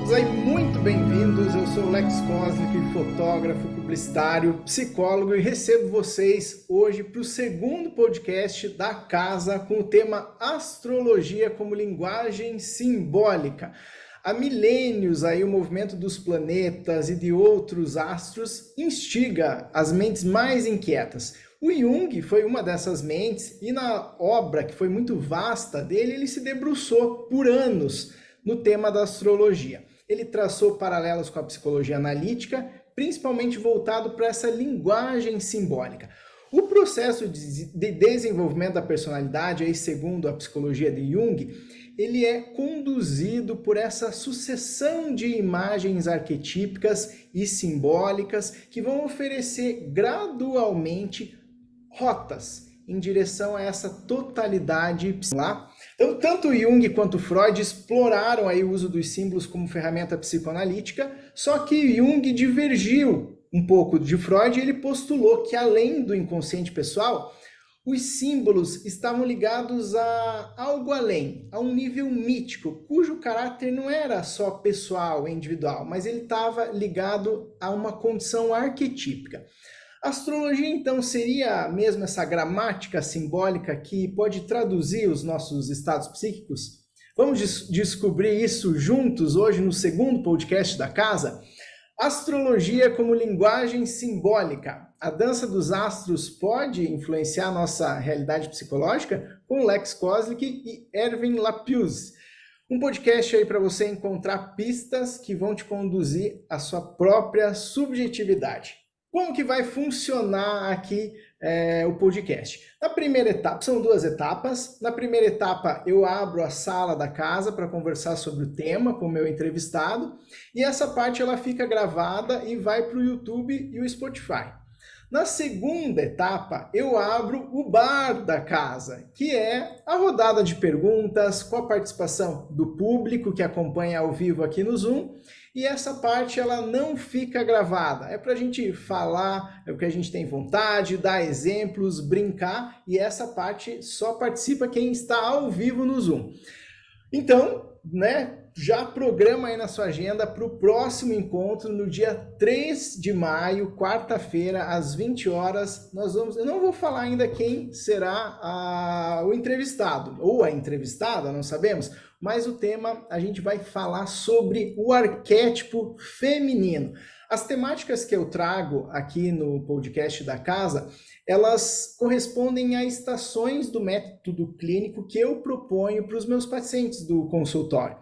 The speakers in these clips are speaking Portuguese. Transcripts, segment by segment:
todos aí muito bem-vindos. Eu sou o Lex Koslik, fotógrafo, publicitário, psicólogo e recebo vocês hoje para o segundo podcast da casa com o tema Astrologia como linguagem simbólica. Há milênios aí o movimento dos planetas e de outros astros instiga as mentes mais inquietas. O Jung foi uma dessas mentes e na obra, que foi muito vasta dele, ele se debruçou por anos no tema da astrologia. Ele traçou paralelos com a psicologia analítica, principalmente voltado para essa linguagem simbólica. O processo de desenvolvimento da personalidade, aí, segundo a psicologia de Jung, ele é conduzido por essa sucessão de imagens arquetípicas e simbólicas que vão oferecer gradualmente rotas em direção a essa totalidade lá. Então, tanto Jung quanto Freud exploraram aí o uso dos símbolos como ferramenta psicoanalítica, só que Jung divergiu um pouco de Freud e ele postulou que, além do inconsciente pessoal, os símbolos estavam ligados a algo além, a um nível mítico, cujo caráter não era só pessoal e individual, mas ele estava ligado a uma condição arquetípica. A astrologia, então, seria mesmo essa gramática simbólica que pode traduzir os nossos estados psíquicos? Vamos descobrir isso juntos hoje no segundo podcast da casa? Astrologia como linguagem simbólica. A dança dos astros pode influenciar a nossa realidade psicológica? Com Lex Koslik e Erwin Lapuse. Um podcast aí para você encontrar pistas que vão te conduzir à sua própria subjetividade. Como que vai funcionar aqui o podcast? Na primeira etapa, são duas etapas. Na primeira etapa, eu abro a sala da casa para conversar sobre o tema com o meu entrevistado. E essa parte ela fica gravada e vai para o YouTube e o Spotify. Na segunda etapa, eu abro o bar da casa, que é a rodada de perguntas com a participação do público que acompanha ao vivo aqui no Zoom. E essa parte ela não fica gravada, é para a gente falar o que a gente tem vontade, dar exemplos, brincar, e essa parte só participa quem está ao vivo no Zoom. Então, já programa aí na sua agenda para o próximo encontro no dia 3 de maio, quarta-feira, às 20 horas. Eu não vou falar ainda quem será o entrevistado, ou a entrevistada, não sabemos, mas o tema a gente vai falar sobre o arquétipo feminino. As temáticas que eu trago aqui no podcast da casa, elas correspondem a estações do método clínico que eu proponho para os meus pacientes do consultório.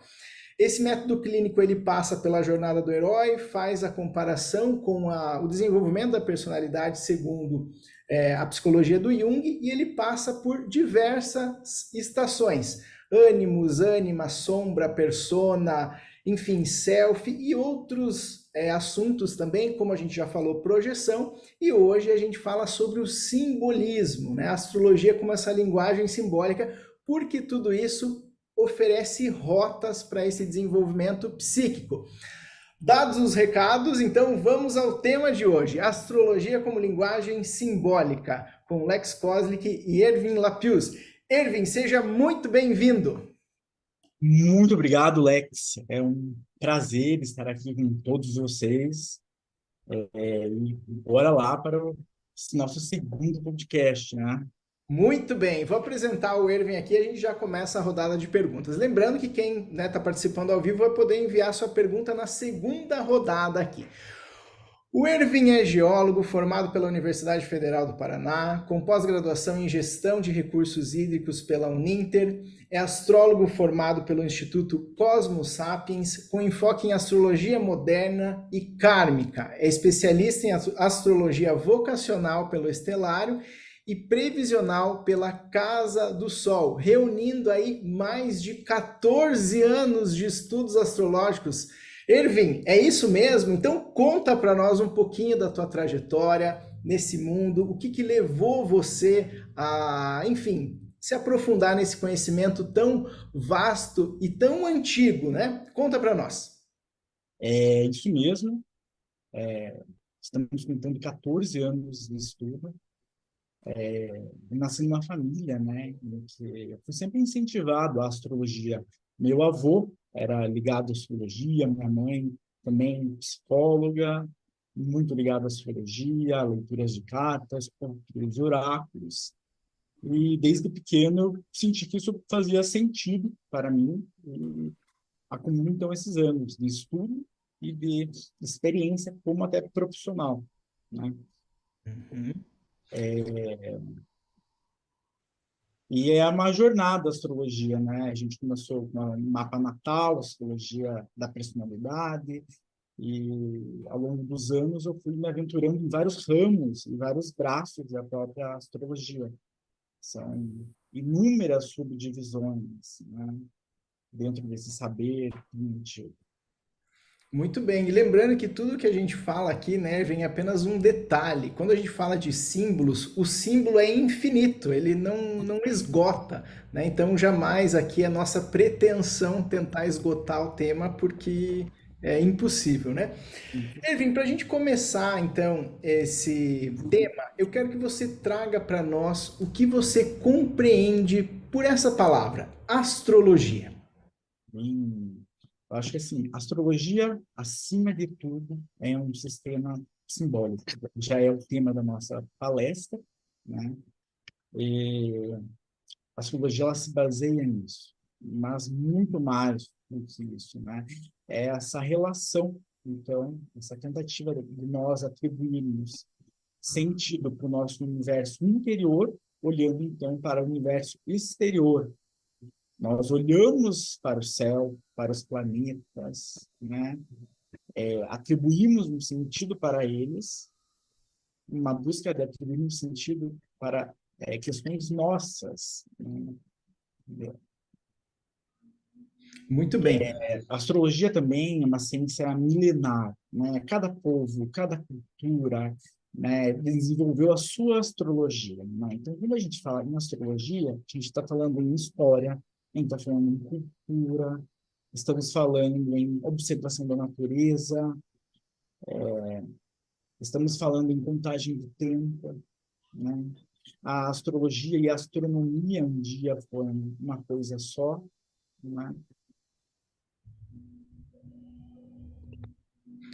Esse método clínico ele passa pela jornada do herói, faz a comparação com o desenvolvimento da personalidade segundo a psicologia do Jung e ele passa por diversas estações. Ânimos, ânima, sombra, persona, enfim, self e outros assuntos também, como a gente já falou, projeção, e hoje a gente fala sobre o simbolismo, a astrologia como essa linguagem simbólica, porque tudo isso oferece rotas para esse desenvolvimento psíquico. Dados os recados, então vamos ao tema de hoje, astrologia como linguagem simbólica, com Lex Koslik e Erwin Lapuse. Erwin, seja muito bem-vindo. Muito obrigado, Lex. É um prazer estar aqui com todos vocês. E bora lá para o nosso segundo podcast, né? Muito bem, vou apresentar o Erwin aqui e a gente já começa a rodada de perguntas. Lembrando que quem está participando ao vivo vai poder enviar sua pergunta na segunda rodada aqui. O Erwin é geólogo formado pela Universidade Federal do Paraná, com pós-graduação em Gestão de Recursos Hídricos pela Uninter, é astrólogo formado pelo Instituto Cosmos Sapiens, com enfoque em astrologia moderna e kármica, é especialista em astrologia vocacional pelo Estelário e previsional pela Casa do Sol, reunindo aí mais de 14 anos de estudos astrológicos. Erwin, é isso mesmo? Então conta para nós um pouquinho da tua trajetória nesse mundo, o que levou você a, enfim, se aprofundar nesse conhecimento tão vasto e tão antigo, né? Conta para nós. É isso mesmo. Estamos contando 14 anos de estudo. Eu nasci numa família, né, em que eu fui sempre incentivado à astrologia. Meu avô era ligado à astrologia, minha mãe também psicóloga, muito ligada à astrologia, a leituras de cartas, contos, oráculos. E desde pequeno eu senti que isso fazia sentido para mim e acumulo então esses anos de estudo e de experiência como até profissional, né? Uhum. E é uma jornada a astrologia, né? A gente começou com um mapa natal, astrologia da personalidade, e ao longo dos anos eu fui me aventurando em vários ramos, em vários braços da própria astrologia. São inúmeras subdivisões, né? Dentro desse saber íntimo. Muito bem, e lembrando que tudo que a gente fala aqui, né, vem apenas um detalhe. Quando a gente fala de símbolos, o símbolo é infinito, ele não esgota, né? Então jamais aqui é nossa pretensão tentar esgotar o tema, porque é impossível, né? Ervin, para a gente começar então esse tema, eu quero que você traga para nós o que você compreende por essa palavra, astrologia. Eu acho que assim, astrologia, acima de tudo, é um sistema simbólico. Já é o tema da nossa palestra, né? E a astrologia ela se baseia nisso, mas muito mais do que isso, né? É essa relação, então, essa tentativa de nós atribuirmos sentido para o nosso universo interior, olhando então para o universo exterior. Nós olhamos para o céu, para os planetas, né? Atribuímos um sentido para eles, uma busca de atribuir um sentido para questões nossas, né? Muito bem. A astrologia também é uma ciência milenar, né? Cada povo, cada cultura, né, desenvolveu a sua astrologia, né? Então, quando a gente fala em astrologia, a gente está falando em história, a gente está falando em cultura, estamos falando em observação da natureza, estamos falando em contagem do tempo, né? A astrologia e a astronomia um dia foram uma coisa só, né?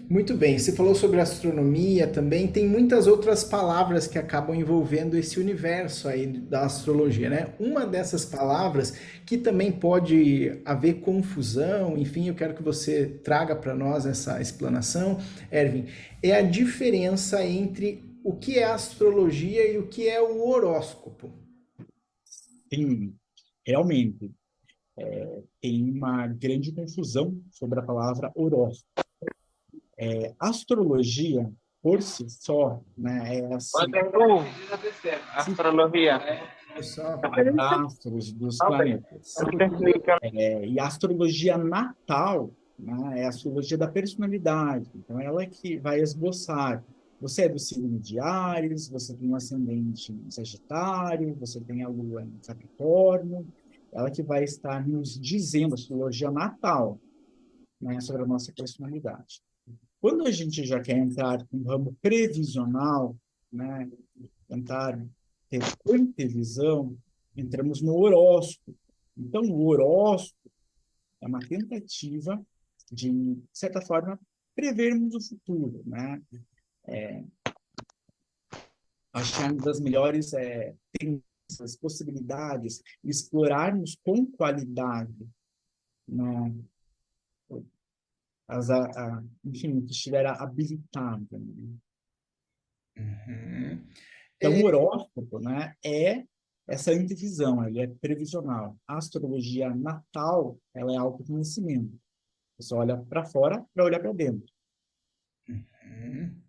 Muito bem, você falou sobre astronomia também, tem muitas outras palavras que acabam envolvendo esse universo aí da astrologia, né? Uma dessas palavras que também pode haver confusão, enfim, eu quero que você traga para nós essa explanação, Erwin, é a diferença entre o que é astrologia e o que é o horóscopo. Tem, realmente, tem uma grande confusão sobre a palavra horóscopo. Astrologia, por si só, né, é assim, Astrología. Só astros dos planetas. E a astrologia natal, né, é a astrologia da personalidade. Então, ela é que vai esboçar. Você é do signo de Áries, você tem um ascendente em Sagitário, você tem a Lua em Capricórnio. Ela que vai estar nos dizendo, a astrologia natal, né, sobre a nossa personalidade. Quando a gente já quer entrar no ramo previsional, né, tentar ter antevisão, entramos no horóscopo. Então, o horóscopo é uma tentativa de certa forma, prevermos o futuro, né? Acharmos as melhores tendências, possibilidades, explorarmos com qualidade, né? Enfim, o que estiver habilitado. Né? uhum. Então, o horóscopo, né, é essa antevisão, ele é previsional. A astrologia natal, ela é autoconhecimento. Você olha para fora para olhar para dentro. Uhum.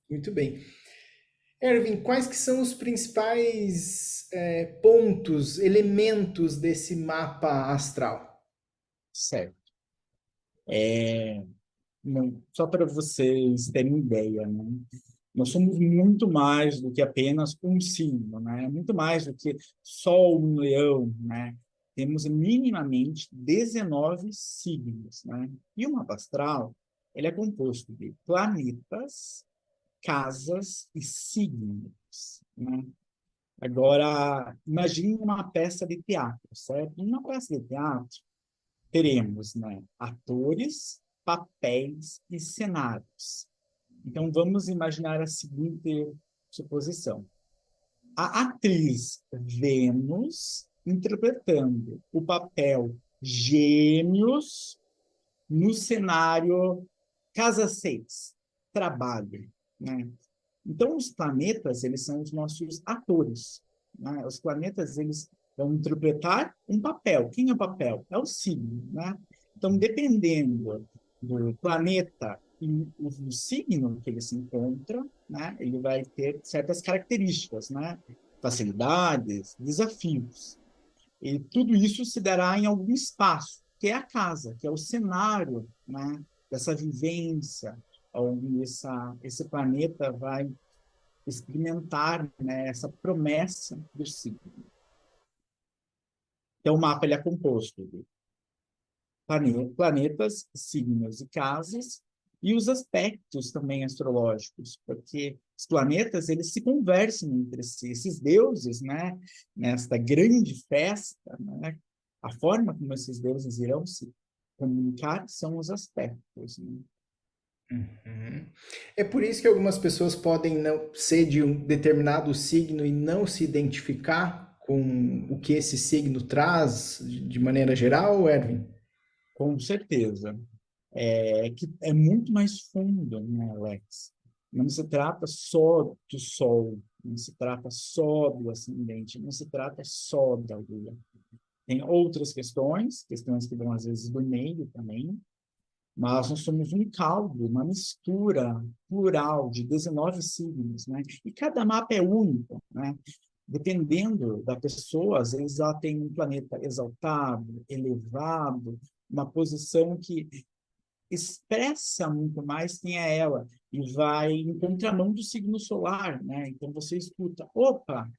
Muito bem. Erwin, quais que são os principais pontos, elementos desse mapa astral? Certo. Não, só para vocês terem ideia, né? Nós somos muito mais do que apenas um signo, né? Muito mais do que Sol um Leão, né? Temos minimamente 19 signos, né? E o mapa astral, ele é composto de planetas, casas e signos, né? Agora, imagine uma peça de teatro, certo? Uma peça de teatro teremos, né, atores, papéis e cenários. Então, vamos imaginar a seguinte suposição. A atriz Vênus interpretando o papel Gêmeos no cenário Casa 6, trabalho, né? Então, os planetas, eles são os nossos atores, né? Os planetas, eles vão interpretar um papel. Quem é o papel? É o signo, né? Então, dependendo do planeta e o signo que ele se encontra, né? Ele vai ter certas características, né? Facilidades, desafios. E tudo isso se dará em algum espaço, que é a casa, que é o cenário, né? Dessa vivência, onde esse planeta vai experimentar, né, essa promessa do signo. Então, o mapa ele é composto de planetas, signos e casas, e os aspectos também astrológicos, porque os planetas eles se conversam entre si. Esses deuses, né, nesta grande festa, né, a forma como esses deuses irão se comunicar são os aspectos, né? Uhum. É por isso que algumas pessoas podem não ser de um determinado signo e não se identificar com o que esse signo traz de maneira geral, Erwin? Com certeza. Que é muito mais fundo, né, Alex? Não se trata só do Sol, não se trata só do ascendente, não se trata só da Lua. Tem outras questões que vão às vezes do meio também, mas nós somos um caldo, uma mistura plural de 19 signos, né? E cada mapa é único, né? Dependendo da pessoa, às vezes ela tem um planeta exaltado, elevado, uma posição que expressa muito mais quem é ela e vai em contramão do signo solar, né? Então você escuta, opa,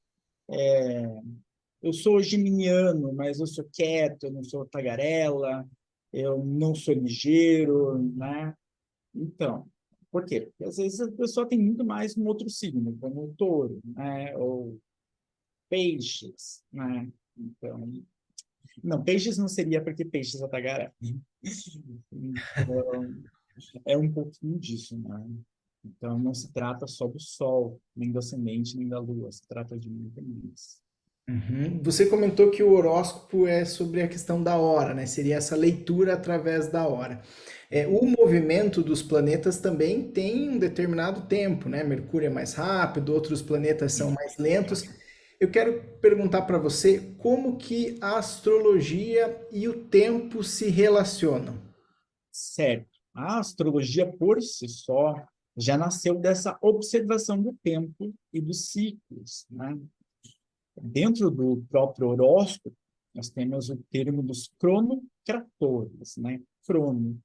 eu sou geminiano, mas eu sou quieto, eu não sou tagarela, eu não sou ligeiro, né? Então, por quê? Porque às vezes a pessoa tem muito mais um outro signo, como o touro, né? Ou peixes, né? Então, não, peixes não seria porque peixes é tagarela. Então, é um pouquinho disso, né? Então, não se trata só do Sol, nem do ascendente, nem da Lua, se trata de muito mais. Uhum. Você comentou que o horóscopo é sobre a questão da hora, né? Seria essa leitura através da hora. O movimento dos planetas também tem um determinado tempo, né? Mercúrio é mais rápido, outros planetas são mais lentos. Eu quero perguntar para você como que a astrologia e o tempo se relacionam. Certo. A astrologia, por si só, já nasceu dessa observação do tempo e dos ciclos, né? Dentro do próprio horóscopo, nós temos o termo dos cronocratores, né? Crono,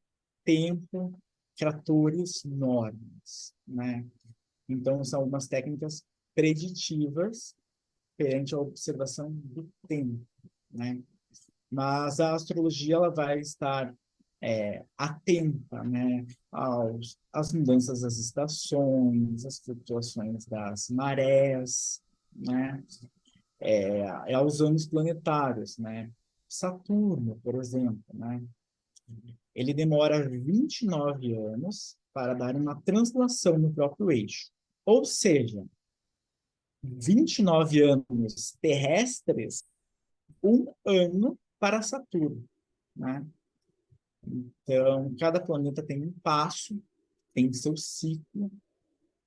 tempo, tratores, normas, né? Então, são algumas técnicas preditivas perante a observação do tempo, né? Mas a astrologia ela vai estar atenta, né, às mudanças das estações, às flutuações das marés, né, aos anos planetários, né? Saturno, por exemplo, né? Ele demora 29 anos para dar uma translação no próprio eixo. Ou seja, 29 anos terrestres, um ano para Saturno, né? Então, cada planeta tem um passo, tem seu ciclo,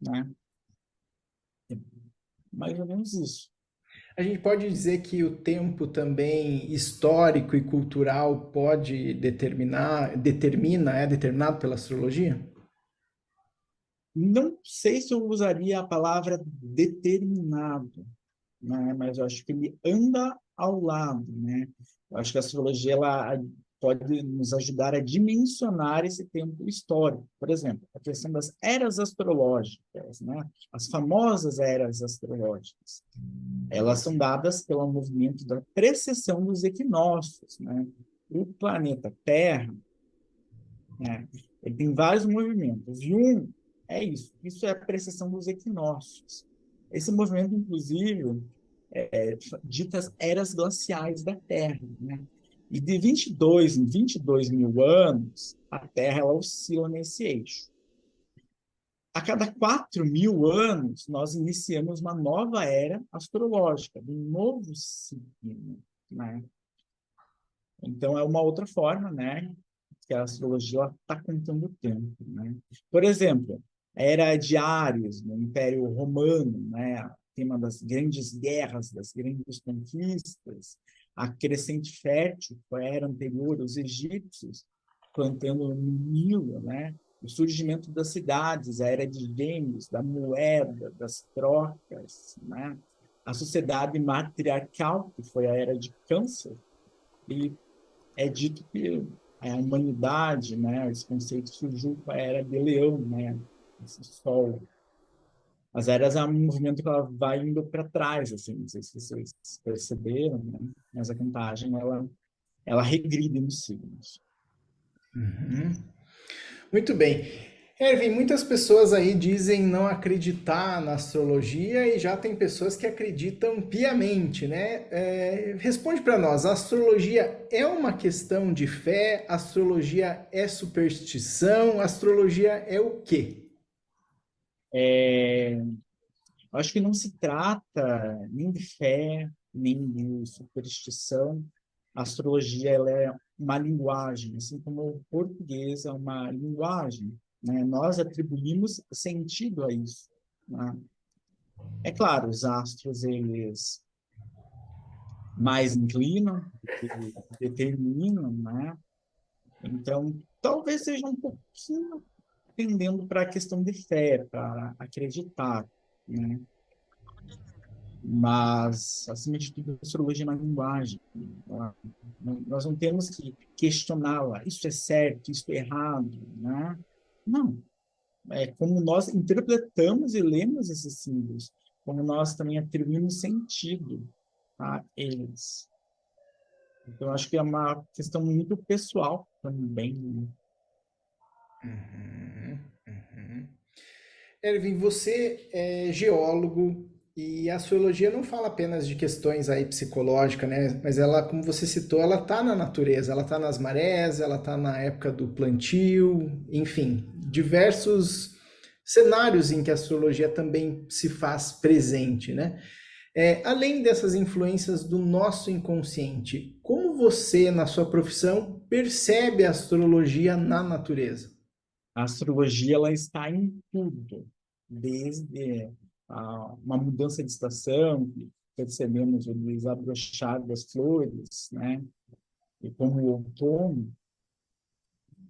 né? Mais ou menos isso. A gente pode dizer que o tempo também histórico e cultural pode é determinado pela astrologia? Não sei se eu usaria a palavra determinado, né? Mas eu acho que ele anda ao lado, né? Eu acho que a astrologia ela pode nos ajudar a dimensionar esse tempo histórico. Por exemplo, a questão das eras astrológicas, né? As famosas eras astrológicas. Elas são dadas pelo movimento da precessão dos equinócios, né? O planeta Terra, né? Ele tem vários movimentos. E um é isso. Isso é a precessão dos equinócios. Esse movimento, inclusive, ditas eras glaciais da Terra, né? E de 22 em 22 mil anos, a Terra ela oscila nesse eixo. A cada 4 mil anos, nós iniciamos uma nova era astrológica, um novo signo, né? Então, é uma outra forma, né, que a astrologia está contando o tempo, né? Por exemplo, a era de Áries, no Império Romano, né, tema das grandes guerras, das grandes conquistas, a crescente fértil, que foi a era anterior, os egípcios plantando no Nilo, né? O surgimento das cidades, a era de Gêmeos, da moeda, das trocas, né? A sociedade matriarcal, que foi a era de Câncer, e é dito que a humanidade, né, esse conceito surgiu com a era de Leão, né, esse Sol. As eras é um movimento que ela vai indo para trás, assim, não sei se vocês perceberam, né, mas a contagem ela regride nos signos. Uhum. Muito bem. Erwin, muitas pessoas aí dizem não acreditar na astrologia e já tem pessoas que acreditam piamente, né? Responde para nós, a astrologia é uma questão de fé? A astrologia é superstição? A astrologia é o quê? É, acho que não se trata nem de fé, nem de superstição. A astrologia ela é uma linguagem, assim como o português é uma linguagem, né? Nós atribuímos sentido a isso, né? É claro, os astros eles mais inclinam, determinam, né? Então, talvez seja um pouquinho tendendo para a questão de fé, para acreditar, né? Mas, acima de tudo, a astrologia é uma linguagem. Nós não temos que questioná-la. Isso é certo, isso é errado, né? Não. É como nós interpretamos e lemos esses símbolos, como nós também atribuímos sentido a eles. Então, acho que é uma questão muito pessoal também, né? Uhum, uhum. Erwin, você é geólogo e a astrologia não fala apenas de questões aí psicológicas, né? Mas ela, como você citou, ela está na natureza, ela está nas marés, ela está na época do plantio, enfim, diversos cenários em que a astrologia também se faz presente, né? Além dessas influências do nosso inconsciente, como você, na sua profissão, percebe a astrologia na natureza? A astrologia ela está em tudo, desde uma mudança de estação, que percebemos o desabrochar das flores, né? E como o outono,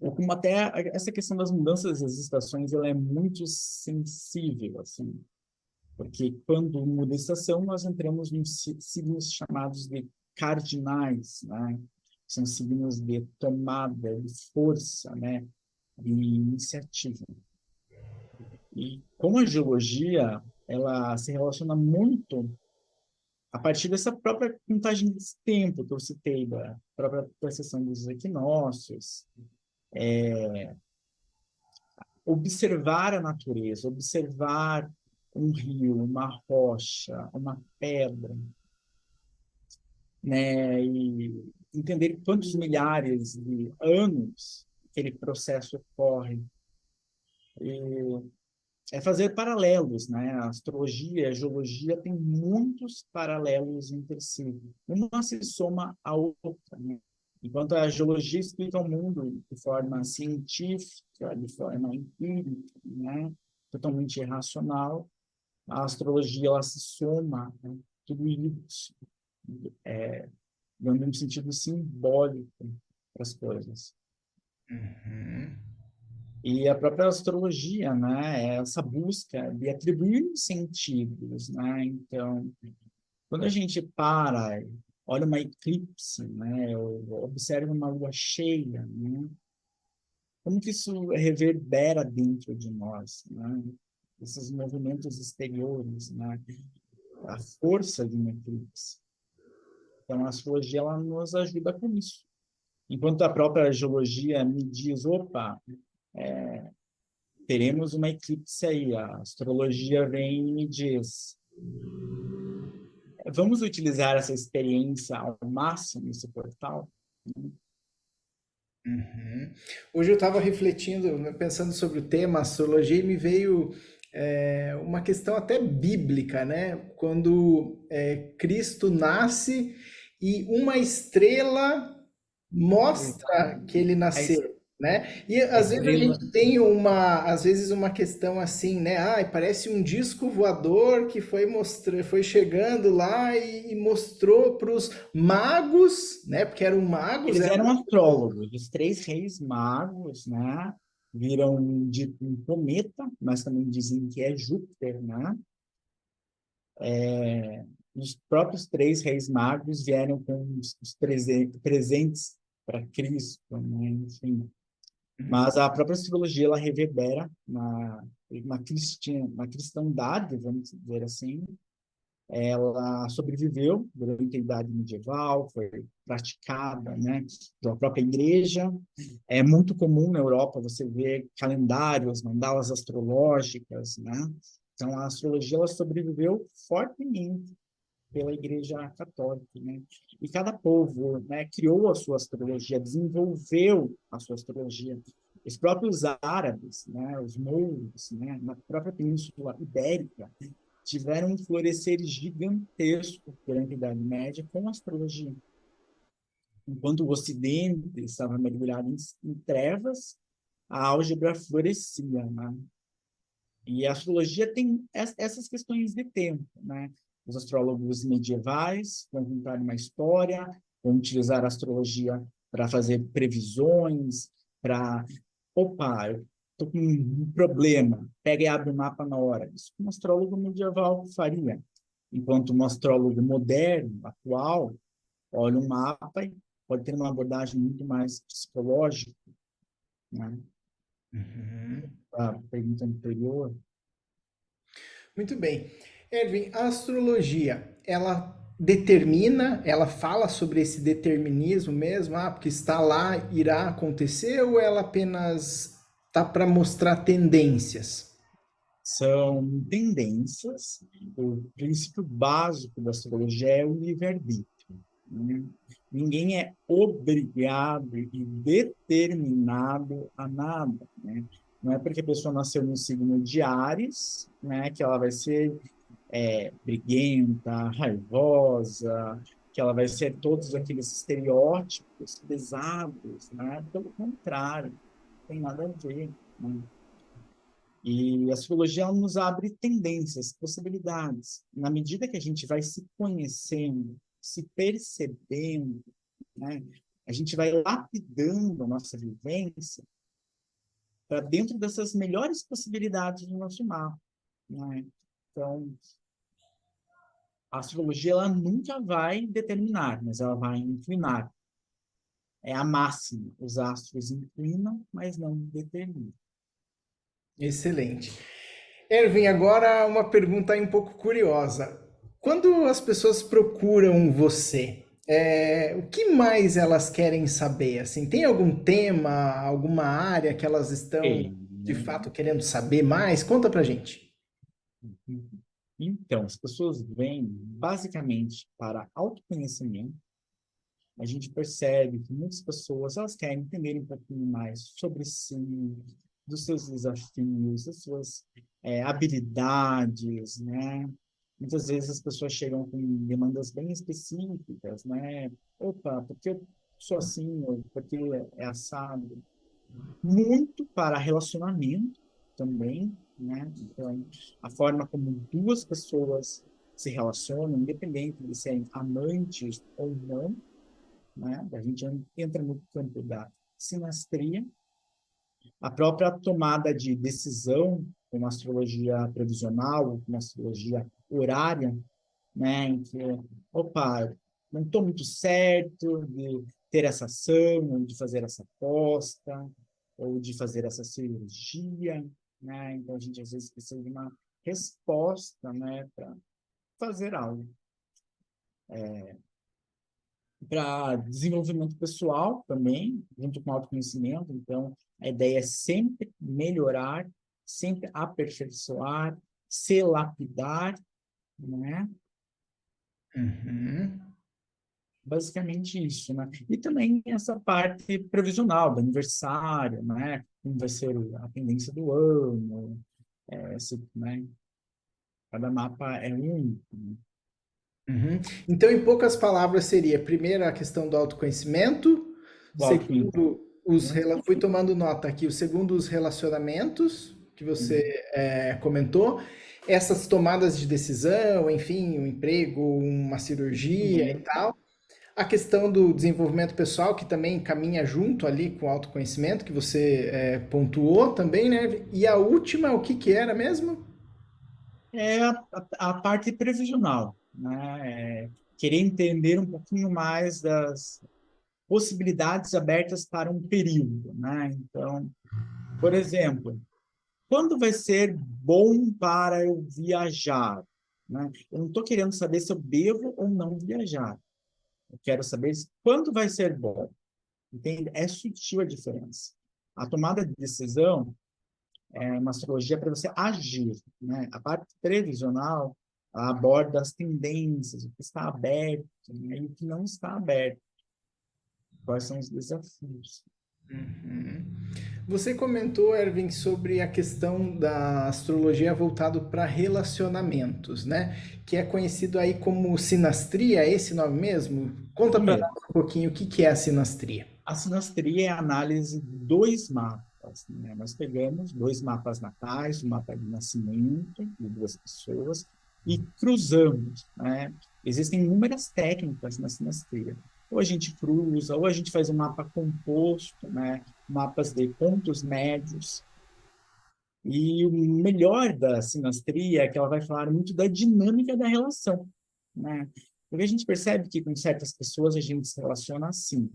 ou como até essa questão das mudanças das estações, ela é muito sensível, assim, porque quando muda a estação, nós entramos em signos chamados de cardinais, né? São signos de tomada, de força, né? De iniciativa. E como a geologia, ela se relaciona muito a partir dessa própria contagem de tempo que eu citei, da própria percepção dos equinócios, observar a natureza, observar um rio, uma rocha, uma pedra, né, e entender quantos milhares de anos aquele processo ocorre. E é fazer paralelos, né? A astrologia e a geologia têm muitos paralelos entre si. Uma se soma à outra, né? Enquanto a geologia explica o mundo de forma científica, de forma empírica, né? Totalmente irracional, a astrologia ela se soma, né? Tudo isso, dando um sentido simbólico para as coisas. Uhum. E a própria astrologia, né, é essa busca de atribuir sentidos, né? Então, quando a gente para, olha uma eclipse, né, ou observa uma lua cheia, né, como que isso reverbera dentro de nós, né? Esses movimentos exteriores, né? A força de uma eclipse. Então, a astrologia ela nos ajuda com isso. Enquanto a própria geologia me diz, opa, teremos uma eclipse aí. A astrologia vem e me diz: vamos utilizar essa experiência ao máximo, esse portal? Uhum. Hoje eu estava refletindo, né, pensando sobre o tema astrologia, e me veio uma questão até bíblica, né? Quando Cristo nasce e uma estrela mostra que ele A, es- nasceu, né? E a às vezes a estrela, gente tem às vezes uma questão assim, né? Ah, parece um disco voador que foi chegando lá e mostrou para os magos, né? Porque eram magos, eles eram eram astrólogos, os três reis magos, né? Viram de um cometa, mas também dizem que é Júpiter, né? Os próprios três reis magos vieram com os presentes para Cristo, né? Enfim. Mas a própria astrologia ela reverbera na cristandade, vamos dizer assim. Ela sobreviveu durante a Idade Medieval, foi praticada, né, pela própria igreja. É muito comum na Europa você ver calendários, mandalas astrológicas, né? Então a astrologia ela sobreviveu fortemente pela Igreja Católica, né? E cada povo, né, criou a sua astrologia, desenvolveu a sua astrologia. Os próprios árabes, né, os mouros, né, na própria Península Ibérica, tiveram um florescer gigantesco durante a Idade Média com a astrologia. Enquanto o Ocidente estava mergulhado em trevas, a álgebra florescia, né? E a astrologia tem essas questões de tempo, né? Os astrólogos medievais vão contar uma história, vão utilizar a astrologia para fazer previsões, para, opa, eu estou com um problema, pega e abre o mapa na hora. Isso um astrólogo medieval faria. Enquanto um astrólogo moderno, atual, olha um mapa e pode ter uma abordagem muito mais psicológica, né? Uhum. A pergunta anterior. Muito bem. Erwin, a astrologia, ela determina, ela fala sobre esse determinismo mesmo, porque está lá, irá acontecer, ou ela apenas está para mostrar tendências? São tendências. O princípio básico da astrologia é o livre-arbítrio, né? Ninguém é obrigado e determinado a nada, né? Não é porque a pessoa nasceu no signo de Áries, né, que ela vai ser briguenta, raivosa, que ela vai ser todos aqueles estereótipos pesados, né? Pelo contrário, não tem nada a ver, né? E a astrologia ela nos abre tendências, possibilidades. Na medida que a gente vai se conhecendo, se percebendo, né, a gente vai lapidando a nossa vivência para dentro dessas melhores possibilidades do nosso mapa, né? Então, a astrologia ela nunca vai determinar, mas ela vai inclinar. É a máxima. Os astros inclinam, mas não determinam. Excelente. Erwin, agora uma pergunta aí um pouco curiosa. Quando as pessoas procuram você, o que mais elas querem saber? Assim, tem algum tema, alguma área que elas estão E, de fato querendo saber mais? Conta pra gente. então, as pessoas vêm basicamente para autoconhecimento. A gente percebe que muitas pessoas elas querem entender um pouquinho mais sobre si, dos seus desafios, das suas habilidades, né? Muitas vezes as pessoas chegam com demandas bem específicas, né? Opa, porque eu sou assim, ou porque é assado. Muito para relacionamento também, né? Então, a forma como duas pessoas se relacionam, independente de serem amantes ou não, né? A gente entra no campo da sinastria, a própria tomada de decisão com uma astrologia previsional, com uma astrologia horária, né? Em que, opa, não estou muito certo de ter essa ação, ou de fazer essa aposta, ou de fazer essa cirurgia, né? Então a gente às vezes precisa de uma resposta, né, para fazer algo. Para desenvolvimento pessoal também, junto com autoconhecimento. Então, a ideia é sempre melhorar, sempre aperfeiçoar, se lapidar, né? Uhum. basicamente isso, né? E também essa parte previsional do aniversário, né? Como vai ser a tendência do ano, né? Cada mapa é único, né? Uhum. Então, em poucas palavras, seria, primeiro, a questão do autoconhecimento, O autoconhecimento. segundo, fui tomando nota aqui, o segundo, os relacionamentos, que você comentou, essas tomadas de decisão, enfim, um emprego, uma cirurgia e Uhum. tal. A questão do desenvolvimento pessoal, que também caminha junto ali com o autoconhecimento, que você pontuou também, né? E a última, o que que era mesmo? É a parte previsional, né? Querer entender um pouquinho mais das possibilidades abertas para um período, né? Então, por exemplo, quando vai ser bom para eu viajar, né? Eu não estou querendo saber se eu devo ou não viajar. Eu quero saber quando vai ser bom. Entende? É sutil a diferença. A tomada de decisão é uma astrologia para você agir, né? A parte previsional ela aborda as tendências, o que está aberto, né? E o que não está aberto. Quais são os desafios? Uhum. Você comentou, Ervin, sobre a questão da astrologia voltado para relacionamentos, né? Que é conhecido aí como sinastria, é esse nome mesmo? Conta Isso para mesmo. nós um pouquinho o que que é a sinastria. A sinastria é a análise de dois mapas, né? Nós pegamos dois mapas natais, o mapa de nascimento de duas pessoas, e cruzamos, né? Existem inúmeras técnicas na sinastria. Ou a gente cruza, ou a gente faz um mapa composto, né? Mapas de pontos médios. E o melhor da sinastria é que ela vai falar muito da dinâmica da relação, né? Porque a gente percebe que com certas pessoas a gente se relaciona assim,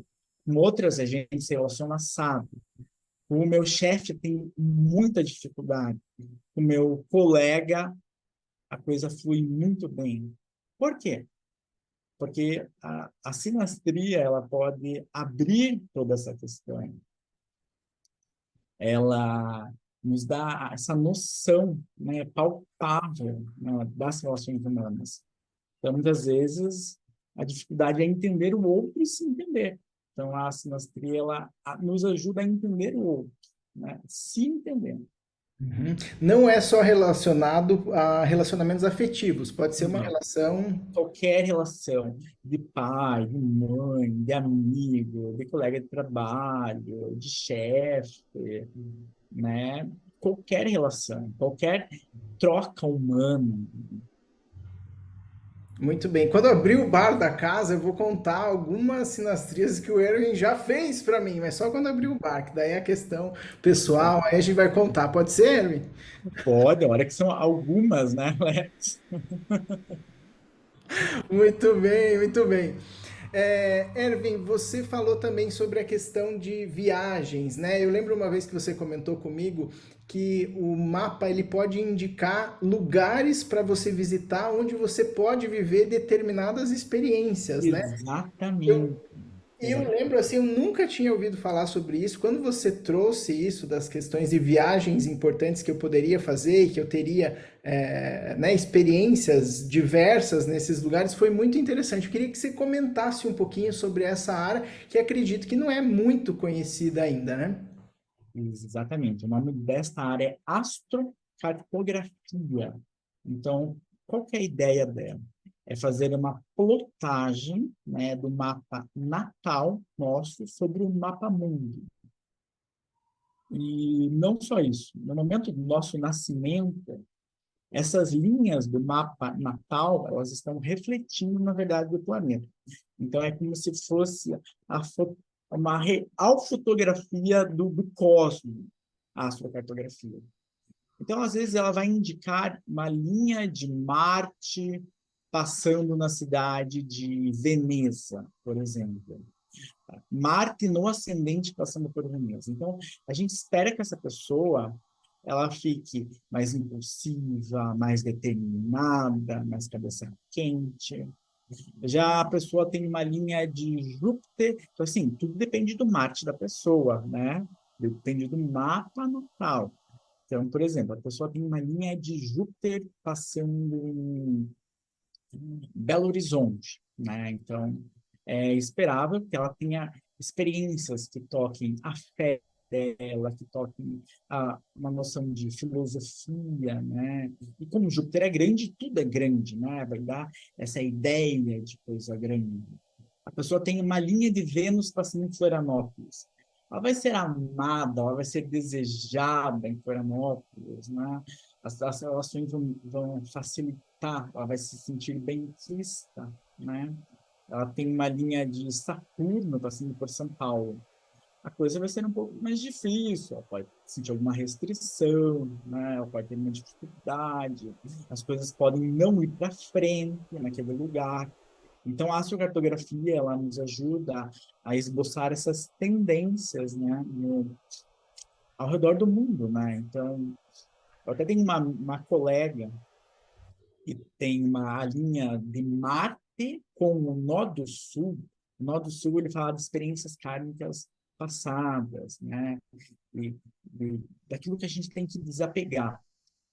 com outras a gente se relaciona assado. O meu chefe tem muita dificuldade, o meu colega a coisa flui muito bem. Por quê? Porque a sinastria ela pode abrir toda essa questão, ela nos dá essa noção, né, palpável, né, das relações humanas. Então, muitas vezes, a dificuldade é entender o outro e se entender. Então, a sinastria ela nos ajuda a entender o outro, né, se entendendo. Uhum. Não é só relacionado a relacionamentos afetivos, pode ser uma Não. relação. Qualquer relação de pai, de mãe, de amigo, de colega de trabalho, de chefe, né? Qualquer relação, qualquer troca humana. Muito bem. Quando eu abrir o bar da casa, eu vou contar algumas sinastrias que o Erwin já fez para mim, mas só quando abrir o bar, que daí é a questão pessoal, aí a gente vai contar. Pode ser, Erwin? Pode, olha que são algumas, né, Alex? Muito bem, muito bem. Erwin, você falou também sobre a questão de viagens, né? Eu lembro uma vez que você comentou comigo que o mapa ele pode indicar lugares para você visitar onde você pode viver determinadas experiências, né? Eu, Exatamente. eu Exatamente. lembro assim, eu nunca tinha ouvido falar sobre isso. Quando você trouxe isso das questões de viagens importantes que eu poderia fazer e que eu teria né, experiências diversas nesses lugares, foi muito interessante. Eu queria que você comentasse um pouquinho sobre essa área, que acredito que não é muito conhecida ainda, né? Exatamente. O nome desta área é astrocartografia. Então, qual que é a ideia dela? É fazer uma plotagem, né, do mapa natal nosso sobre o mapa mundo. E não só isso. No momento do nosso nascimento, essas linhas do mapa natal, elas estão refletindo, na verdade, do planeta. Então, é como se fosse a uma real fotografia do cosmos, a astrocartografia. Então, às vezes, ela vai indicar uma linha de Marte passando na cidade de Veneza, por exemplo. Marte no ascendente passando por Veneza. Então, a gente espera que essa pessoa ela fique mais impulsiva, mais determinada, mais cabeça quente. Já a pessoa tem uma linha de Júpiter, então assim, tudo depende do Marte da pessoa, né? Depende do mapa natal. Então, por exemplo, a pessoa tem uma linha de Júpiter passando em Belo Horizonte, né? Então, é esperável que ela tenha experiências que toquem a fé dela, que toquem uma noção de filosofia, né? E como Júpiter é grande, tudo é grande, né? Vai dar essa ideia de coisa grande. A pessoa tem uma linha de Vênus passando em Florianópolis. Ela vai ser amada, ela vai ser desejada em Florianópolis, né? As relações vão facilitar, ela vai se sentir bem-quista, né? Ela tem uma linha de Saturno passando por São Paulo. A coisa vai ser um pouco mais difícil, ela pode sentir alguma restrição, né? Ela pode ter uma dificuldade, as coisas podem não ir para frente naquele lugar. Então, a astrocartografia, ela nos ajuda a esboçar essas tendências, né, ao redor do mundo, né? Então, eu até tenho uma colega que tem uma linha de Marte com o nó do Sul. O nó do Sul, ele fala de experiências kármicas passadas, né? E, e daquilo que a gente tem que desapegar.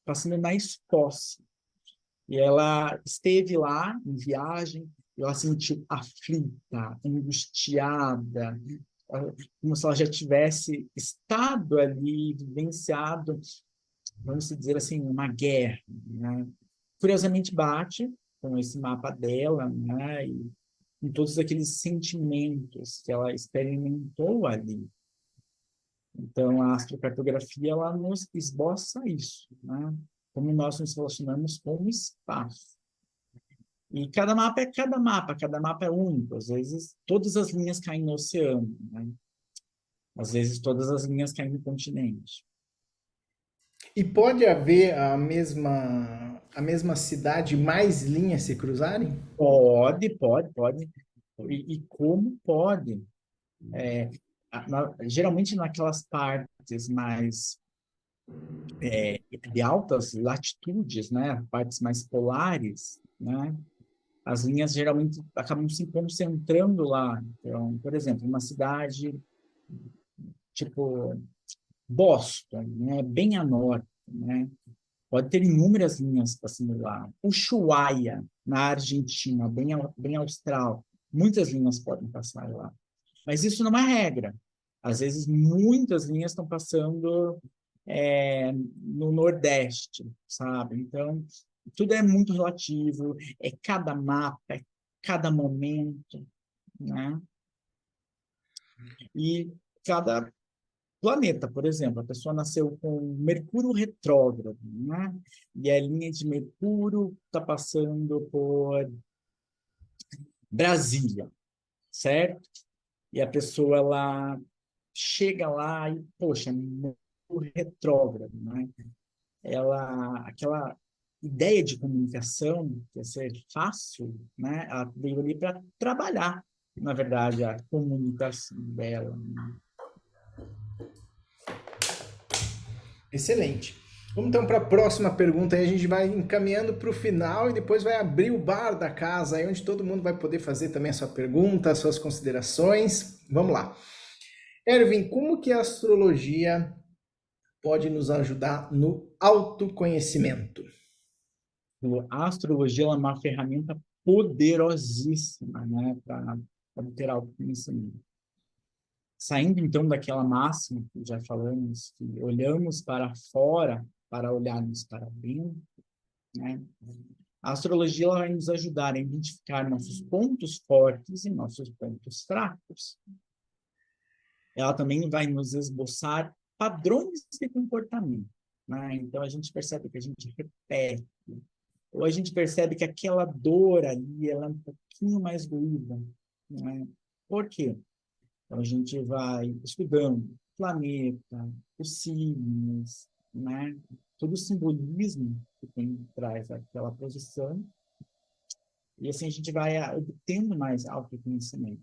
Passando na Escócia. E ela esteve lá em viagem, e ela se sentiu aflita, angustiada, como se ela já tivesse estado ali, vivenciado, vamos dizer assim, uma guerra, né? Curiosamente bate com esse mapa dela, né? E com todos aqueles sentimentos que ela experimentou ali. Então, a astrocartografia, ela nos esboça isso, né? Como nós nos relacionamos com o espaço. E cada mapa é único. Às vezes, todas as linhas caem no oceano, né? Às vezes, todas as linhas caem no continente. E pode haver a mesma cidade, mais linhas se cruzarem? Pode. E como pode? Geralmente, naquelas partes mais de altas latitudes, né? Partes mais polares, né? As linhas geralmente acabam se concentrando lá. Então, por exemplo, uma cidade tipo Boston, né, bem a norte, né, pode ter inúmeras linhas passando lá. Ushuaia, na Argentina, bem austral, muitas linhas podem passar lá. Mas isso não é regra. Às vezes, muitas linhas estão passando no Nordeste, sabe? Então, tudo é muito relativo, é cada mapa, é cada momento, né? E cada planeta, por exemplo, a pessoa nasceu com Mercúrio retrógrado, né? E a linha de Mercúrio está passando por Brasília, certo? E a pessoa ela chega lá e, poxa, Mercúrio retrógrado, né? Aquela ideia de comunicação, que ia ser fácil, né? Ela veio ali para trabalhar, na verdade, a comunicação dela, né? Excelente. Vamos então para a próxima pergunta. Aí a gente vai encaminhando para o final e depois vai abrir o bar da casa, aí onde todo mundo vai poder fazer também a sua pergunta, as suas considerações. Vamos lá. Erwin, como que a astrologia pode nos ajudar no autoconhecimento? A astrologia ela é uma ferramenta poderosíssima, né, para ter autoconhecimento. Saindo, então, daquela máxima que já falamos, que olhamos para fora para olharmos para dentro, né? A astrologia ela vai nos ajudar a identificar nossos pontos fortes e nossos pontos fracos. Ela também vai nos esboçar padrões de comportamento, né? Então, a gente percebe que a gente repete, ou a gente percebe que aquela dor ali ela é um pouquinho mais doída, né? Por quê? Então, a gente vai estudando o planeta, os signos, né? Todo o simbolismo que tem traz aquela posição, e assim a gente vai obtendo mais autoconhecimento.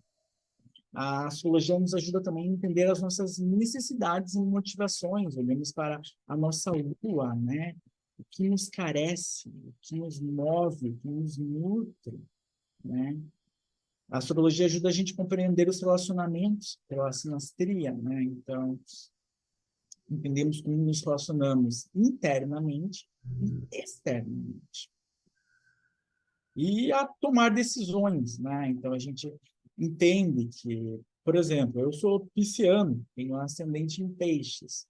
A astrologia nos ajuda também a entender as nossas necessidades e motivações, olhamos para a nossa lua, né? O que nos carece, o que nos move, o que nos nutre, né? A astrologia ajuda a gente a compreender os relacionamentos pela sinastria, né? Então, entendemos como nos relacionamos internamente e externamente. E a tomar decisões, né? Então, a gente entende que, por exemplo, eu sou pisciano, tenho um ascendente em peixes.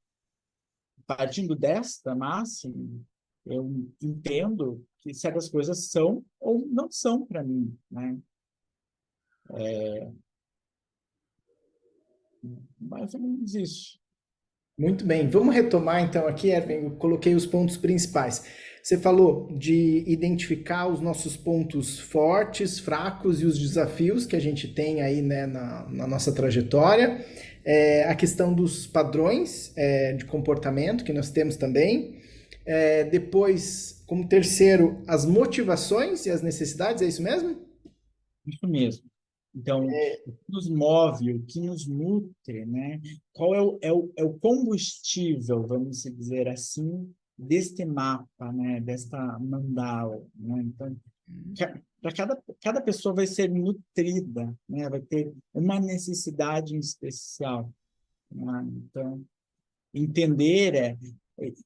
Partindo desta máxima, eu entendo que certas coisas são ou não são para mim, né? Mais ou menos isso. Muito bem, vamos retomar então aqui, Erwin, eu coloquei os pontos principais. Você falou de identificar os nossos pontos fortes, fracos e os desafios que a gente tem aí, né, na nossa trajetória. A questão dos padrões de comportamento que nós temos também. Depois, como terceiro, as motivações e as necessidades, é isso mesmo? Isso mesmo. Então, o que nos move, o que nos nutre, né? Qual é o combustível, vamos dizer assim, deste mapa, né? Desta mandala, né? Então, para cada pessoa vai ser nutrida, né? Vai ter uma necessidade em especial, né? Então, entender é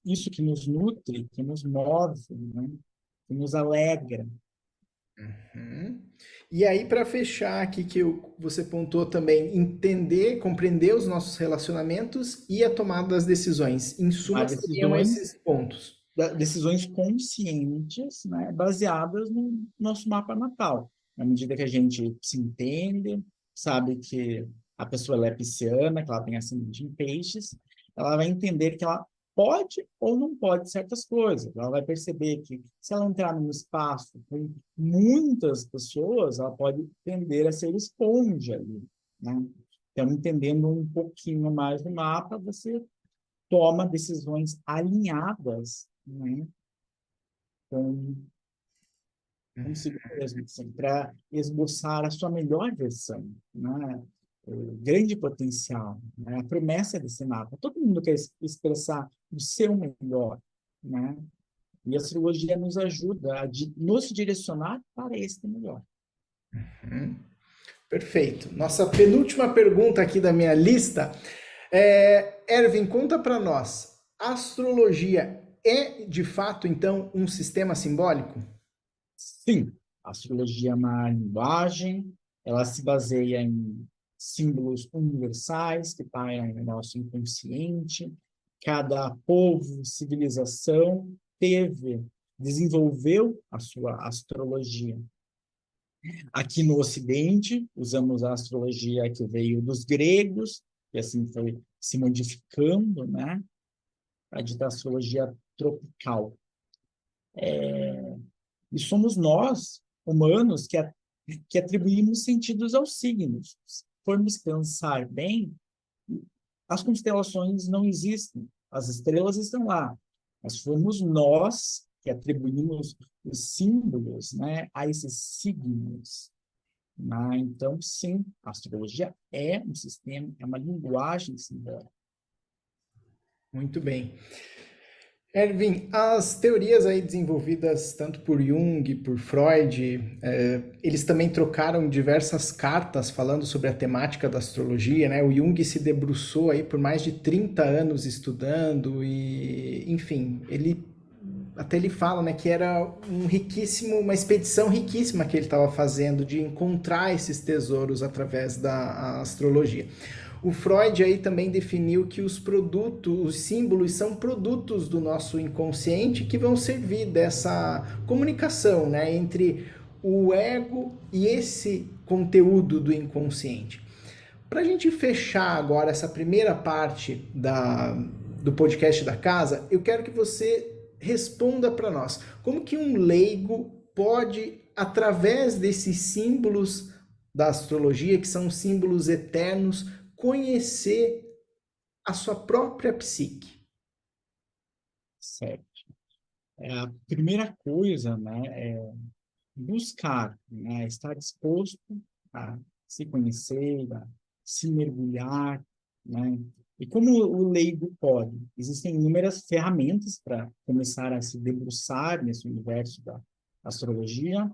isso que nos nutre, que nos move, né? Que nos alegra. Uhum. E aí, para fechar aqui, você pontuou também entender, compreender os nossos relacionamentos e a tomada das decisões. Em Há suma, seriam decisões esses pontos. decisões conscientes, né, baseadas no nosso mapa natal. Na medida que a gente se entende, sabe que a pessoa ela é pisciana, que ela tem ascendente em peixes, ela vai entender que ela pode ou não pode certas coisas. Ela vai perceber que se ela entrar num espaço com muitas pessoas, ela pode tender a ser esponja ali, né? Então, entendendo um pouquinho mais do mapa, você toma decisões alinhadas, né, com consigo mesmo, assim, para esboçar a sua melhor versão, né, o grande potencial, né, a promessa desse mapa. Todo mundo quer expressar o seu melhor, né, e a astrologia nos ajuda a nos direcionar para esse melhor. Hum, perfeito. Nossa penúltima pergunta aqui da minha lista Erwin, conta para nós. A astrologia é de fato então um sistema simbólico? Sim, a astrologia é uma linguagem, ela se baseia em símbolos universais que pairam no nosso inconsciente. Cada povo, civilização desenvolveu a sua astrologia. Aqui no Ocidente, usamos a astrologia que veio dos gregos, e assim foi se modificando, né? A dita astrologia tropical. E somos nós, humanos, que atribuímos sentidos aos signos. Se formos pensar bem, as constelações não existem, as estrelas estão lá, mas fomos nós que atribuímos os símbolos, né, a esses signos. Então, sim, a astrologia é um sistema, é uma linguagem simbólica. Muito bem. Erwin, as teorias aí desenvolvidas tanto por Jung, por Freud, eles também trocaram diversas cartas falando sobre a temática da astrologia, né? O Jung se debruçou aí por mais de 30 anos estudando e, enfim, ele fala, né, que era uma expedição riquíssima que ele estava fazendo de encontrar esses tesouros através da astrologia. O Freud aí também definiu que os produtos, os símbolos são produtos do nosso inconsciente que vão servir dessa comunicação, né, entre o ego e esse conteúdo do inconsciente. Para a gente fechar agora essa primeira parte do podcast da casa, eu quero que você responda para nós. Como que um leigo pode, através desses símbolos da astrologia, que são símbolos eternos, conhecer a sua própria psique? Certo. A primeira coisa, né, é buscar, né, estar disposto a se conhecer, a se mergulhar, né? E como o leigo pode? Existem inúmeras ferramentas para começar a se debruçar nesse universo da astrologia.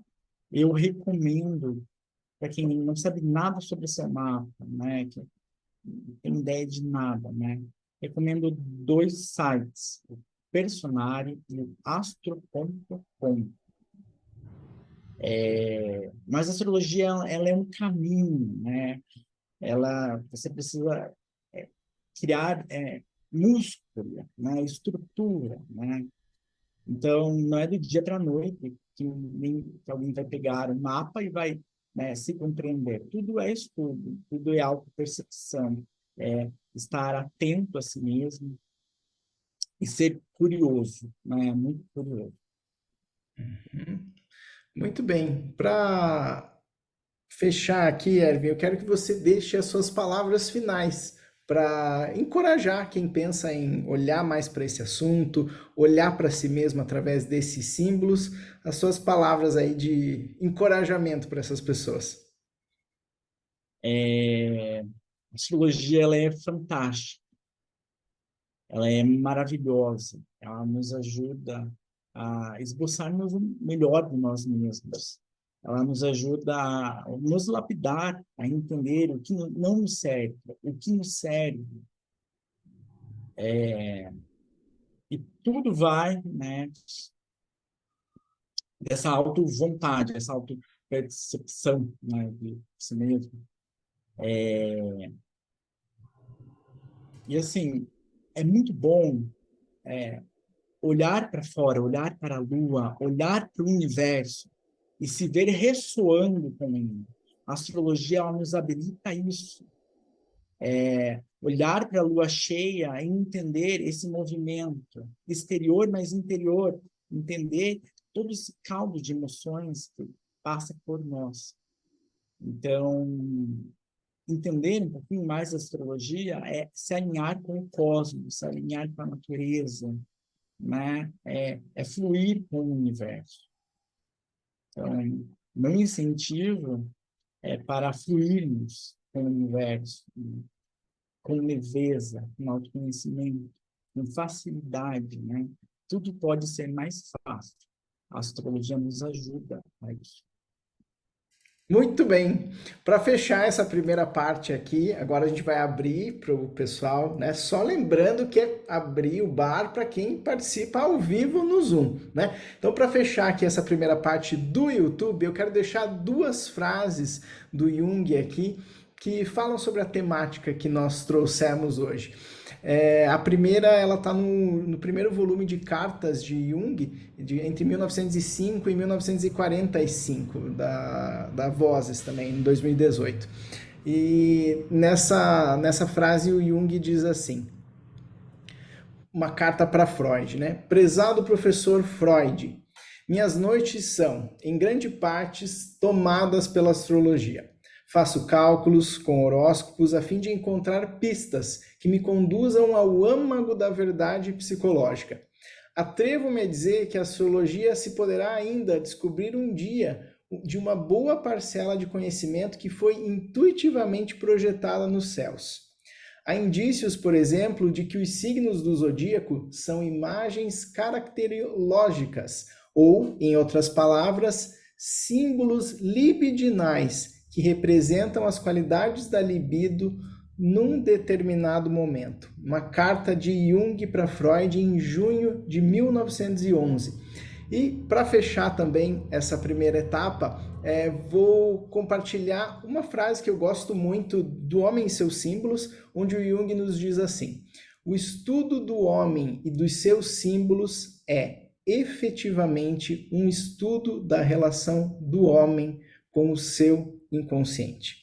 Eu recomendo para quem não sabe nada sobre seu mapa, né, que não tem ideia de nada, né? Recomendo dois sites, o Personare e o astro.com. Mas a astrologia, ela é um caminho, né? Você precisa criar músculo, né? Estrutura, né? Então, não é do dia para a noite que alguém vai pegar um mapa e vai, né, se compreender. Tudo é estudo, tudo é autopercepção, estar atento a si mesmo e ser curioso, né? Muito curioso. Muito bem. Para fechar aqui, Erwin, eu quero que você deixe as suas palavras finais para encorajar quem pensa em olhar mais para esse assunto, olhar para si mesmo através desses símbolos, as suas palavras aí de encorajamento para essas pessoas. A astrologia, ela é fantástica, ela é maravilhosa, ela nos ajuda a esboçarmos o melhor de nós mesmos. Ela nos ajuda a nos lapidar, a entender o que não nos serve, o que nos serve. E tudo vai, né, dessa auto-vontade, essa auto-percepção, né, de si mesmo. E, assim, é muito bom olhar para fora, olhar para a Lua, olhar para o universo e se ver ressoando com ele. A astrologia, ela nos habilita a isso. Olhar para a Lua cheia e entender esse movimento exterior, mas interior, entender todo esse caldo de emoções que passa por nós. Então, entender um pouquinho mais a astrologia é se alinhar com o cosmos, se alinhar com a natureza, né? Fluir com o universo. Então, meu incentivo é para fluirmos com o universo, com leveza, com autoconhecimento, com facilidade, né? Tudo pode ser mais fácil. A astrologia nos ajuda a isso. Muito bem. Para fechar essa primeira parte aqui, agora a gente vai abrir para o pessoal, né? Só lembrando que é abrir o bar para quem participa ao vivo no Zoom, né? Então, para fechar aqui essa primeira parte do YouTube, eu quero deixar duas frases do Jung aqui que falam sobre a temática que nós trouxemos hoje. A primeira, ela está no primeiro volume de cartas de Jung, entre 1905 e 1945, da Vozes também, em 2018. E nessa frase o Jung diz assim, uma carta para Freud, né? Prezado professor Freud, minhas noites são, em grande parte, tomadas pela astrologia. Faço cálculos com horóscopos a fim de encontrar pistas que me conduzam ao âmago da verdade psicológica. Atrevo-me a dizer que a astrologia se poderá ainda descobrir um dia de uma boa parcela de conhecimento que foi intuitivamente projetada nos céus. Há indícios, por exemplo, de que os signos do zodíaco são imagens caracterológicas, ou, em outras palavras, símbolos libidinais, que representam as qualidades da libido num determinado momento. Uma carta de Jung para Freud em junho de 1911. E para fechar também essa primeira etapa, vou compartilhar uma frase que eu gosto muito do Homem e seus Símbolos, onde o Jung nos diz assim: o estudo do homem e dos seus símbolos é efetivamente um estudo da relação do homem com o seu inconsciente.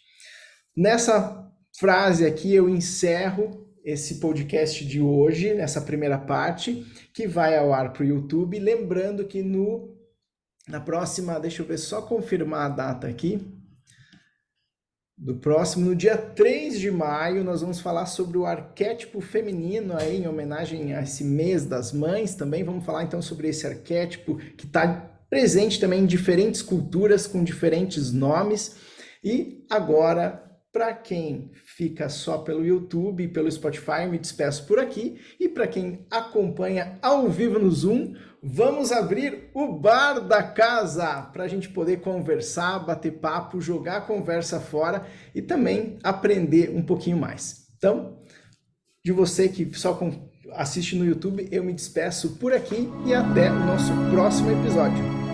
Nessa frase aqui eu encerro esse podcast de hoje, nessa primeira parte, que vai ao ar para o YouTube. Lembrando que na próxima, deixa eu ver, só confirmar a data aqui, do próximo, no dia 3 de maio, nós vamos falar sobre o arquétipo feminino, aí, em homenagem a esse mês das mães. Também vamos falar então sobre esse arquétipo que está presente também em diferentes culturas, com diferentes nomes. E agora, para quem fica só pelo YouTube e pelo Spotify, eu me despeço por aqui. E para quem acompanha ao vivo no Zoom, vamos abrir o bar da casa para a gente poder conversar, bater papo, jogar a conversa fora e também aprender um pouquinho mais. Então, de você que só assiste no YouTube, eu me despeço por aqui e até o nosso próximo episódio.